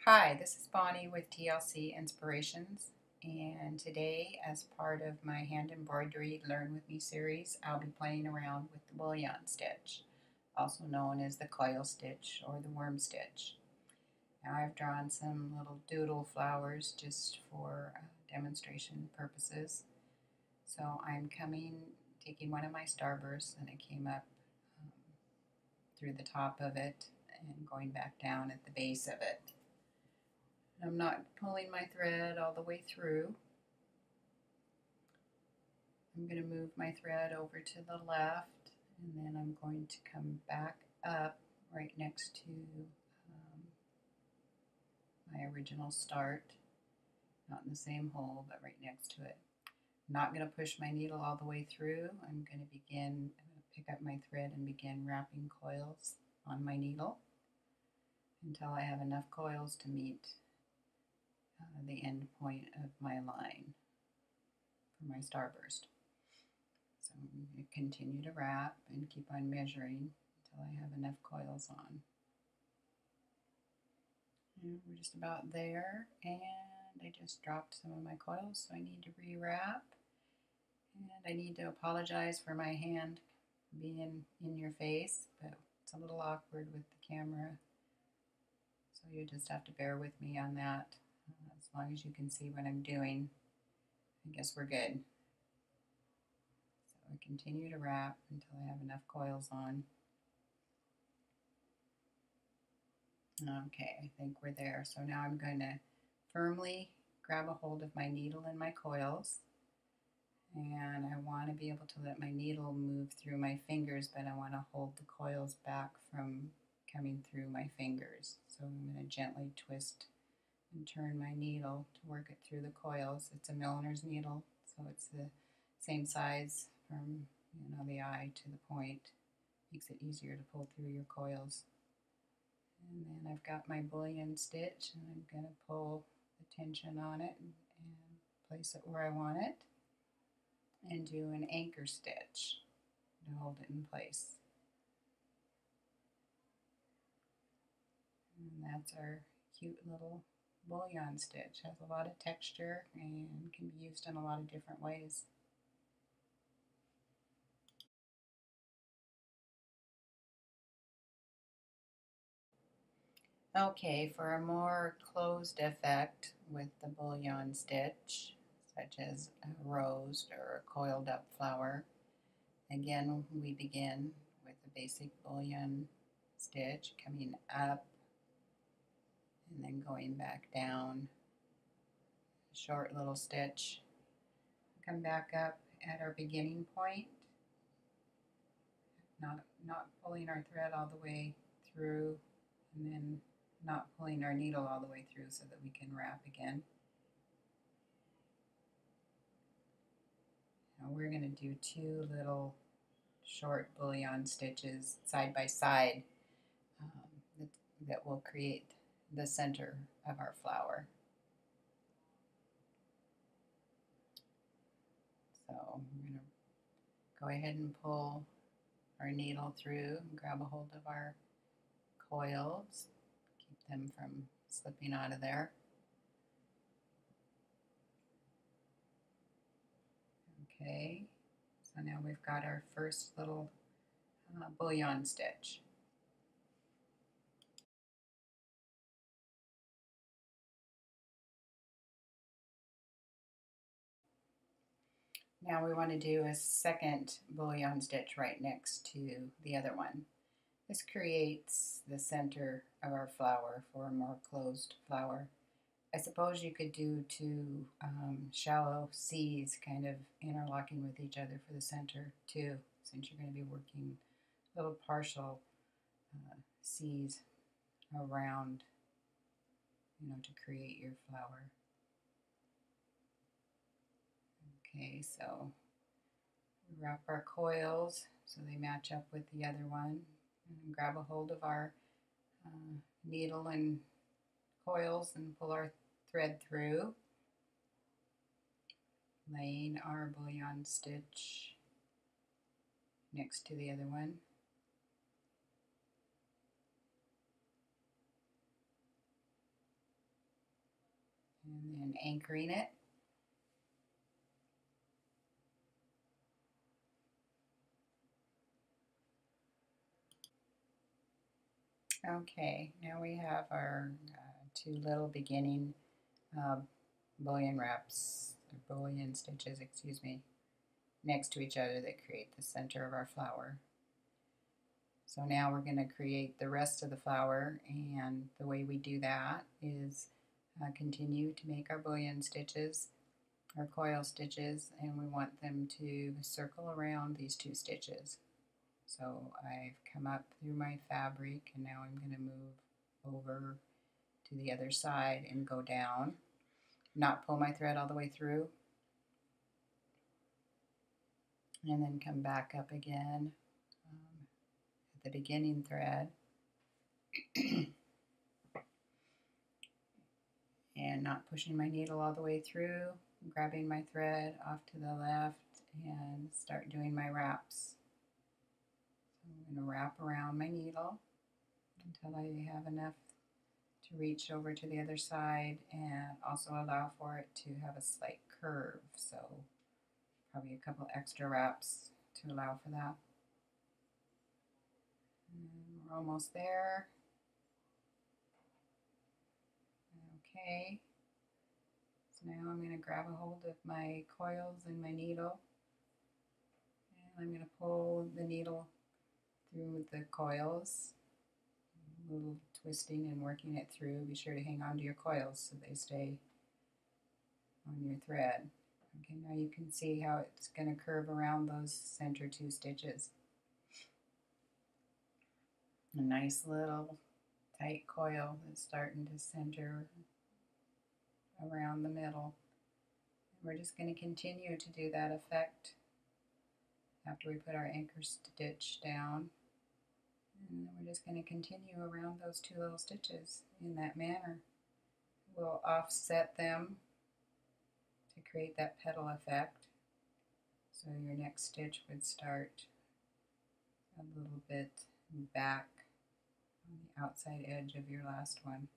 Hi, this is Bonnie with TLC Inspirations, and today, as part of my hand embroidery Learn With Me series, I'll be playing around with the Bullion Stitch, also known as the Coil Stitch or the Worm Stitch. Now I've drawn some little doodle flowers just for demonstration purposes. So I'm taking one of my starbursts, and I came up through the top of it and going back down at the base of it. I'm not pulling my thread all the way through. I'm going to move my thread over to the left, and then I'm going to come back up right next to my original start. Not in the same hole, but right next to it. I'm not going to push my needle all the way through. I'm going to pick up my thread and begin wrapping coils on my needle until I have enough coils to meet the end point of my line for my starburst. So I'm going to continue to wrap and keep on measuring until I have enough coils on. And we're just about there, and I just dropped some of my coils, so I need to rewrap. And I need to apologize for my hand being in your face, but it's a little awkward with the camera, so you just have to bear with me on that. As long as you can see what I'm doing, I guess we're good. So I continue to wrap until I have enough coils on. Okay, I think we're there. So now I'm going to firmly grab a hold of my needle and my coils, and I want to be able to let my needle move through my fingers, but I want to hold the coils back from coming through my fingers. So I'm going to gently twist and turn my needle to work it through the coils. It's a milliner's needle, so it's the same size from the eye to the point. Makes it easier to pull through your coils. And then I've got my bullion stitch, and I'm going to pull the tension on it and place it where I want it, and do an anchor stitch to hold it in place. And that's our cute little bullion stitch. Has a lot of texture and can be used in a lot of different ways. Okay, for a more closed effect with the bullion stitch, such as a rose or a coiled up flower, again we begin with the basic bullion stitch, coming up and then going back down, short little stitch, come back up at our beginning point, not pulling our thread all the way through, and then not pulling our needle all the way through so that we can wrap again. Now we're going to do two little short bullion stitches side by side that will create the center of our flower. So we're going to go ahead and pull our needle through and grab a hold of our coils, keep them from slipping out of there. Okay, so now we've got our first little bullion stitch. Now we want to do a second bullion stitch right next to the other one. This creates the center of our flower for a more closed flower. I suppose you could do two shallow C's kind of interlocking with each other for the center too, since you're going to be working little partial C's around, to create your flower. Okay, so we wrap our coils so they match up with the other one, and grab a hold of our needle and coils and pull our thread through, laying our bullion stitch next to the other one. and then anchoring it. Okay, now we have our two little beginning bullion wraps, or bullion stitches, excuse me, next to each other that create the center of our flower. So now we're going to create the rest of the flower, and the way we do that is continue to make our bullion stitches, our coil stitches, and we want them to circle around these two stitches. So I've come up through my fabric, and now I'm going to move over to the other side and go down, not pull my thread all the way through, and then come back up again at the beginning thread and not pushing my needle all the way through, grabbing my thread off to the left and start doing my wraps. So I'm going to wrap around my needle until I have enough to reach over to the other side and also allow for it to have a slight curve. So probably a couple extra wraps to allow for that. And we're almost there. Okay. So now I'm going to grab a hold of my coils and my needle, and I'm going to pull the needle through the coils, a little twisting and working it through. Be sure to hang on to your coils so they stay on your thread. Okay, now you can see how it's going to curve around those center two stitches. A nice little tight coil that's starting to center around the middle. We're just going to continue to do that effect after we put our anchor stitch down. And we're just going to continue around those two little stitches in that manner. We'll offset them to create that petal effect. So your next stitch would start a little bit back on the outside edge of your last one.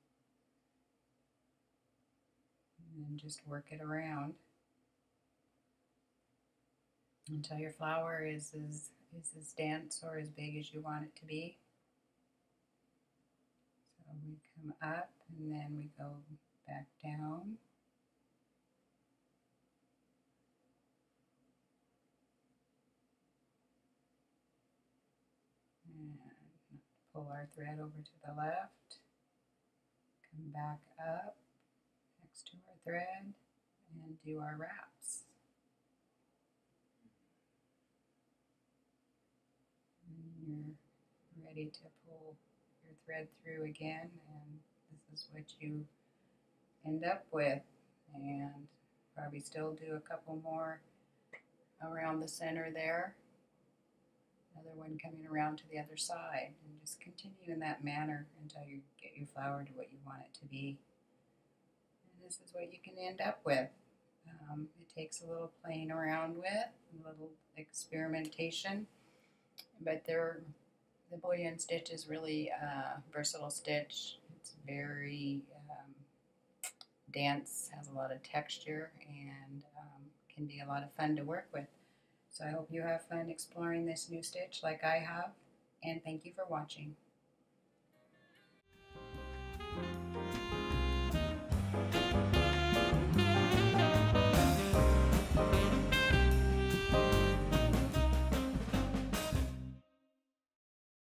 And then just work it around until your flower is as dense or as big as you want it to be. So we come up and then we go back down. And pull our thread over to the left. Come back up next to our thread and do our wraps. And you're ready to pull your thread through again, and this is what you end up with. And probably still do a couple more around the center there. Another one coming around to the other side, and just continue in that manner until you get your flower to what you want it to be. And this is what you can end up with. It takes a little playing around with, a little experimentation, but the bullion stitch is really a versatile stitch. It's very dense, has a lot of texture, and can be a lot of fun to work with. So I hope you have fun exploring this new stitch like I have, and thank you for watching.